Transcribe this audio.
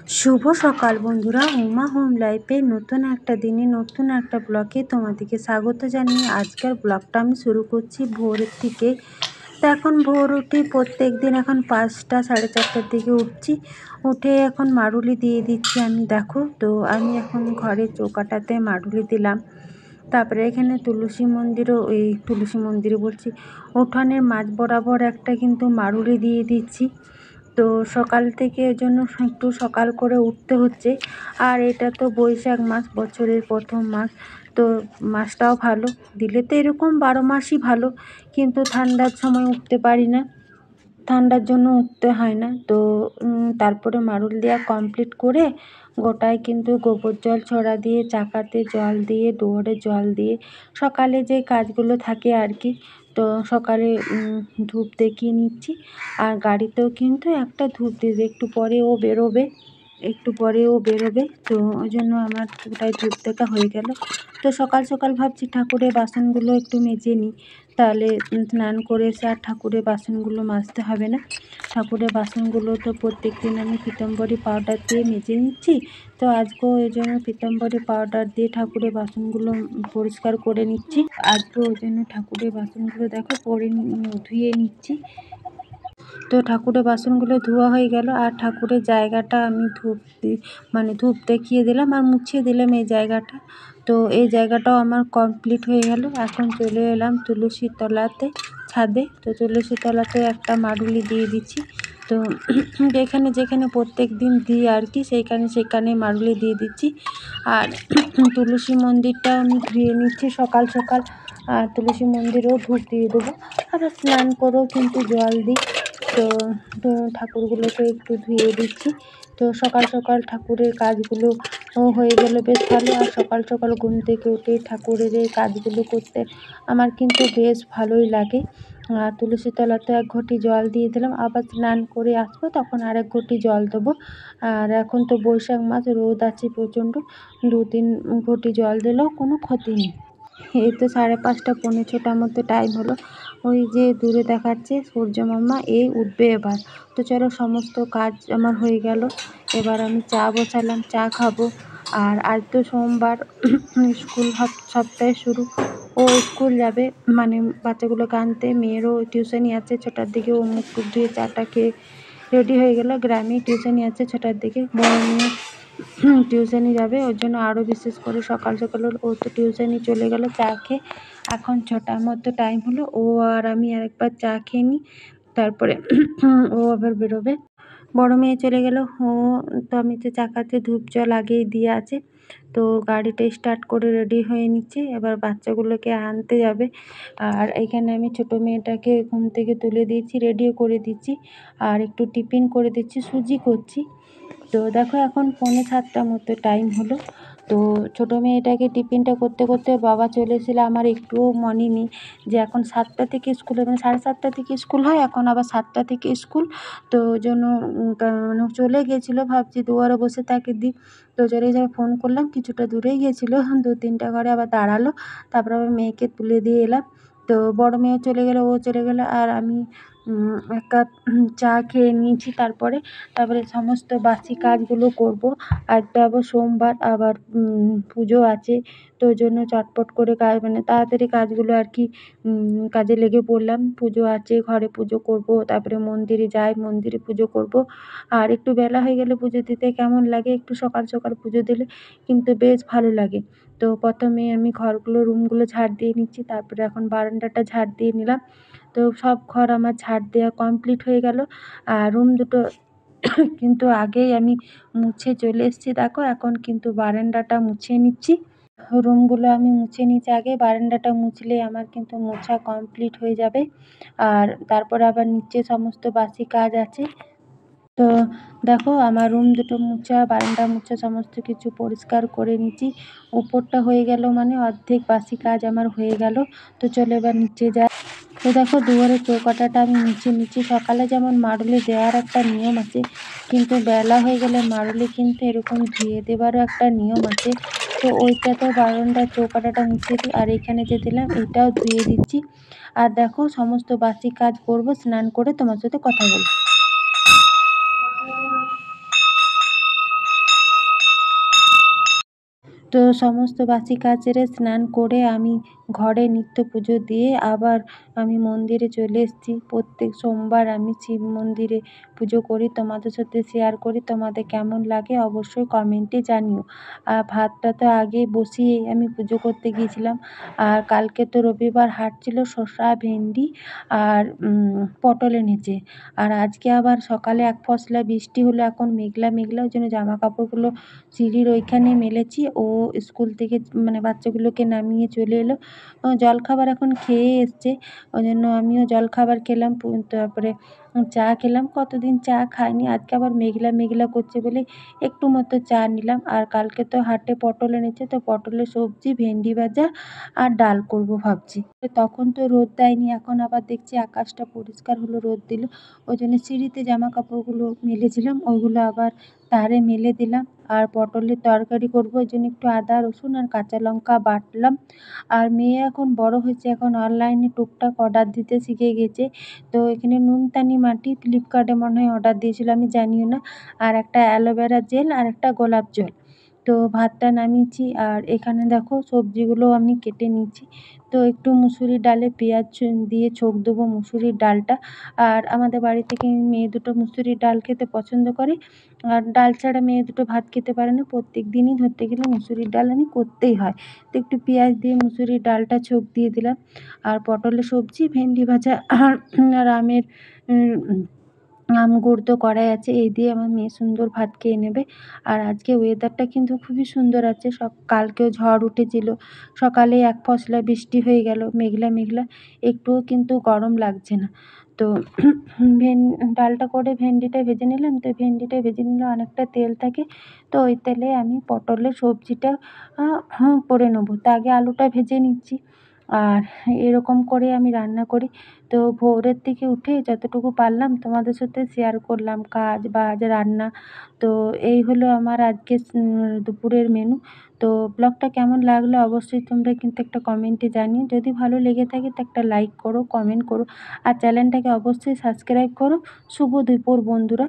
শুভ সকাল বন্ধুরা, উমা হোম লাইফে নতুন একটা দিনে নতুন একটা ব্লগে তোমাদেরকে স্বাগত জানিয়ে আজকের ব্লগটা আমি শুরু করছি ভোরের থেকে। তো এখন ভোর উঠে প্রত্যেক দিন এখন 5টা সাড়ে 4টার দিকে উঠছি। উঠে এখন মাড়ুলি দিয়ে দিচ্ছি আমি। দেখো, তো আমি এখন ঘরে চৌকাটাতে মাড়ুলি দিলাম। তারপরে এখানে তুলসী মন্দিরে বলছি, উঠানের মাঝ বরাবর একটা কিন্তু মাড়ুলি দিয়ে দিচ্ছি। তো সকাল থেকে এর জন্য একটু সকাল করে উঠতে হচ্ছে। আর এটা তো বৈশাখ মাস, বছরের প্রথম মাস। তো মাসটাও ভালো, দিলে তো এরকম 12 মাসই ভালো, কিন্তু ঠান্ডার সময় উঠতে পারি না, ঠান্ডার জন্য উঠতে হয় না। তো তারপরে মাড়ুল দেওয়া কমপ্লিট করে গোটায় কিন্তু গোবর জল ছড়া দিয়ে, চাকাতে জল দিয়ে, দুয়ারে জল দিয়ে সকালে যে কাজগুলো থাকে আর কি। তো সকালে ধূপ দেখিয়ে নিচ্ছি। আর গাড়িতেও কিন্তু একটা ধূপ দেবে, একটু পরে ও বেরোবে। তো ওই জন্য আমার গোটায় ধূপ দেখা হয়ে গেল। তো সকাল সকাল ভাবছি ঠাকুরের বাসনগুলো একটু মেজে নিই, তাহলে স্নান করে এসে আর ঠাকুরের বাসনগুলো মাজতে হবে না। ঠাকুরের বাসনগুলো তো প্রত্যেক দিন আমি পিতাম্বরী পাউডার দিয়ে মেজে নিচ্ছি। তো আজকেও এই জন্য পিতাম্বরী পাউডার দিয়ে ঠাকুরের বাসনগুলো পরিষ্কার করে নিচ্ছি। আজকেও ওই জন্য ঠাকুরের বাসনগুলো দেখো ধুয়ে নিচ্ছি। তো ঠাকুরের বাসনগুলো ধোয়া হয়ে গেল। আর ঠাকুরের জায়গাটা আমি ধূপ দেখিয়ে দিলাম আর মুছিয়ে দিলাম এই জায়গাটা। তো এই জায়গাটাও আমার কমপ্লিট হয়ে গেল। এখন চলে এলাম তুলসী তলাতে, ছাদে। তো তুলসী তলাতে একটা মাড়ুলি দিয়ে দিচ্ছি। তো যেখানে যেখানে প্রত্যেক দিন দিই আর কি, সেখানে মাড়ুলি দিয়ে দিচ্ছি। আর তুলসী মন্দিরটা আমি ধুয়ে নিচ্ছি সকাল সকাল। আর তুলসী মন্দিরেও ধূপ দিয়ে দেবো। আবার স্নান করেও কিন্তু জল দিই। তো ঠাকুরগুলোকে একটু ধুয়ে দিচ্ছি। তো সকাল সকাল ঠাকুরের কাজগুলো হয়ে গেলে বেশ ভালো। আর সকাল সকাল ঘুম থেকে উঠে ঠাকুরের এই কাজগুলো করতে আমার কিন্তু বেশ ভালোই লাগে। আর তুলসী তলাতে 1 ঘটি জল দিয়ে দিলাম। আবার স্নান করে আসবো, তখন আর 1 ঘটি জল দেবো। আর এখন তো বৈশাখ মাস, রোদ আছে প্রচণ্ড, 2-3 ঘটি জল দিলেও কোনো ক্ষতি নেই। এই তো 5:30 পৌনে 6টার মধ্যে টাইম হলো। ওই যে দূরে দেখাচ্ছে সূর্য মামা এই উঠবে এবার। তো চলো, সমস্ত কাজ আমার হয়ে গেল। এবার আমি চা বসালাম, চা খাবো। আর আজ তো সোমবার, স্কুল সপ্তাহে শুরু। ও স্কুল যাবে, মানে বাচ্চাগুলোকে আনতে। মেয়েরও টিউশনি আছে 6টার দিকে। ও মুখ টুক ধুয়ে চাটা খেয়ে রেডি হয়ে গেল। গ্রামেই টিউশনি আছে 6টার দিকে। বড় মেয়ে টিউশনি যাবে, ওর জন্য আরও বিশেষ করে সকাল সকাল ও তো টিউশনি চলে গেল চা খেয়ে। এখন 6টার মতো টাইম হলো। ও আর আমি আরেকবার চা খেয়ে নিই, তারপরে ও আবার বেরোবে। বড় মেয়ে চলে গেল। ও তো আমি তো চাকাতে ধূপ জল আগেই দিয়ে আছে। তো গাড়িটা স্টার্ট করে রেডি হয়ে নিচ্ছে, এবার বাচ্চাগুলোকে আনতে যাবে। আর এখানে আমি ছোটো মেয়েটাকে ঘুম থেকে তুলে দিয়েছি, রেডিও করে দিচ্ছি। আর একটু টিফিন করে দিচ্ছি, সুজি করছি। তো দেখো, এখন 6:45 মতো টাইম হলো। তো ছোটো মেয়েটাকে টিফিনটা করতে করতে বাবা চলে এসেছিলো। আমার একটুও মনে নেই যে এখন 7টা থেকে স্কুল, মানে 7:30 থেকে স্কুল হয়, এখন আবার 7টা থেকে স্কুল। তো ওই জন্য মানে চলে গিয়েছিলো, ভাবছি দুয়ারে বসে তাকে দিই। তো চলে যাই, ফোন করলাম, কিছুটা দূরেই গিয়েছিলো, 2-3টা ঘরে আবার দাঁড়ালো। তারপর আবার মেয়েকে তুলে দিয়ে এলাম। তো বড় মেয়ে চলে গেলো, ও চলে গেলো। আর আমি 1 কাপ চা খেয়ে নিয়েছি। তারপরে সমস্ত বাসি কাজগুলো করব। আজ তো আবার সোমবার, আবার পুজো আছে। তো ওই জন্য চটপট করে মানে তাড়াতাড়ি কাজগুলো আর কি কাজে লেগে পড়লাম। পুজো আছে, ঘরে পুজো করব, তারপরে মন্দিরে যাই, মন্দিরে পুজো করব। আর একটু বেলা হয়ে গেলে পুজো দিতে কেমন লাগে, একটু সকাল সকাল পুজো দিলে কিন্তু বেশ ভালো লাগে। তো প্রথমে আমি রুমগুলো ঝাড় দিয়ে নিচ্ছি, তারপরে এখন বারান্দাটা ঝাড় দিয়ে নিলাম। তো সব ঘর আমার ঝাড় দেওয়া কমপ্লিট হয়ে গেল। আর রুম দুটো কিন্তু আগেই আমি মুছে চলে এসেছি। দেখো, এখন কিন্তু বারান্দাটা মুছে নিচ্ছি। রুমগুলো আমি মুছে নিচ্ছি আগে, বারান্দাটা মুছলে আমার কিন্তু মোছা কমপ্লিট হয়ে যাবে। আর তারপর আবার নিচে সমস্ত বাসি কাজ আছে। তো দেখো, আমার রুম দুটো মুছা, বারান্দা মুছা, সমস্ত কিছু পরিষ্কার করে নিচ্ছি। উপরটা হয়ে গেল, মানে অর্ধেক বাসি কাজ আমার হয়ে গেল। তো চলো এবার নিচে যাই। তো দেখো, দুয়ারের চৌকাঠাটা আমি মুছে নিচ্ছি। সকালে যেমন মাড়ুলি দেওয়ার একটা নিয়ম আছে, কিন্তু বেলা হয়ে গেলে মাড়ুলি কিন্তু এরকম ধুয়ে দেওয়ারও একটা নিয়ম আছে। তো ওইটাতেও বারান্দার চৌকাঠাটা মুছে দিই। আর এখানে যে দিলাম, এটাও ধুয়ে দিচ্ছি। আর দেখো, সমস্ত বাসি কাজ করব, স্নান করে তোমার সাথে কথা বলবো। তো সমস্ত বাসি কাজ সেরে স্নান করে আমি ঘরে নিত্য পুজো দিয়ে আবার আমি মন্দিরে চলে এসেছি। প্রত্যেক সোমবার আমি শিব মন্দিরে পুজো করি, তোমাদের সাথে শেয়ার করি। তোমাদের কেমন লাগে অবশ্যই কমেন্টে জানিও। আর ভাতটা তো আগেই বসিয়ে আমি পুজো করতে গিয়েছিলাম। আর কালকে তো রবিবার হাট ছিল, শসা, ভেন্ডি আর পটল এনেছে। আর আজকে আবার সকালে এক পশলা বৃষ্টি হলো, এখন মেঘলা মেঘলা, ওই জন্য জামা কাপড়গুলো সিঁড়ির ওইখানে মেলেছি। ও স্কুল থেকে মানে বাচ্চাগুলোকে নামিয়ে চলে এলো, জলখাবার এখন খেয়ে এসছে, ওই জন্য আমিও জলখাবার খেলাম। তারপরে চা খেলাম, কতদিন চা খাইনি, আজকে আবার মেঘলা মেঘলা করছে বলে একটু মতো চা নিলাম। আর কালকে তো হাটে পটল এনেছে, তো পটলের সবজি, ভেন্ডি ভাজা আর ডাল করব ভাবছি। তখন তো রোদ দেয়নি, এখন আবার দেখছি আকাশটা পরিষ্কার হলো, রোদ দিল। ওই জন্য সিঁড়িতে জামা কাপড়গুলো মেলেছিলাম, ওইগুলো আবার তারে মেলে দিলাম। আর পটলের তরকারি করবো, ওই জন্য একটু আদা, রসুন আর কাঁচা লঙ্কা বাটলাম। আর মেয়ে এখন বড় হয়েছে, এখন অনলাইনে টুকটাক অর্ডার দিতে শিখে গেছে। তো এখানে নুনতানি মাটি ফ্লিপকার্টে মনে হয় অর্ডার দিয়েছিল, আমি জানিও না। আর একটা অ্যালোভেরা জেল আর একটা গোলাপ জল। তো ভাতটা নামিয়েছি, আর এখানে দেখো সবজিগুলো আমি কেটে নিচ্ছি। তো একটু মুসুরির ডালে পেঁয়াজ দিয়ে ছোঁক দেবো মুসুরির ডালটা। আর আমাদের বাড়ি থেকে মেয়ে দুটো মুসুরির ডাল খেতে পছন্দ করে, আর ডাল ছাড়া মেয়ে দুটো ভাত খেতে পারে না। প্রত্যেক দিনই ধরতে গেলে মুসুরির ডাল আমি করতেই হয়। তো একটু পেঁয়াজ দিয়ে মুসুরির ডালটা ছোঁক দিয়ে দিলাম। আর পটলের সবজি, ভেন্ডি ভাজা আর আমের আম গুড় তো কড়াই আছে, এই দিয়ে আমার মেয়ে সুন্দর ভাত খেয়ে নেবে। আর আজকে ওয়েদারটা কিন্তু খুবই সুন্দর আছে, কালকেও ঝড় উঠেছিল, সকালে এক পশলা বৃষ্টি হয়ে গেল, মেঘলা মেঘলা, একটুও কিন্তু গরম লাগছে না। তো ডালটা করে ভেন্ডিটা ভেজে নিলাম, তো ভেন্ডিটা ভেজে নিলে অনেকটা তেল থাকে, তো ওই তেলে আমি পটলের সবজিটা করে নেবো। তো আগে আলুটা ভেজে নিচ্ছি। আর এরকম করে আমি রান্না করি। তো ভোরের দিকে উঠে যতটুকু পারলাম তোমাদের সাথে শেয়ার করলাম কাজ বাজ রান্না। তো এই হলো আমার আজকে দুপুরের মেনু। তো ব্লগটা কেমন লাগলো অবশ্যই তোমরা কিন্তু একটা কমেন্টে জানিও। যদি ভালো লেগে থাকে তো একটা লাইক করো, কমেন্ট করো, আর চ্যানেলটাকে অবশ্যই সাবস্ক্রাইব করো। শুভ দুপুর বন্ধুরা।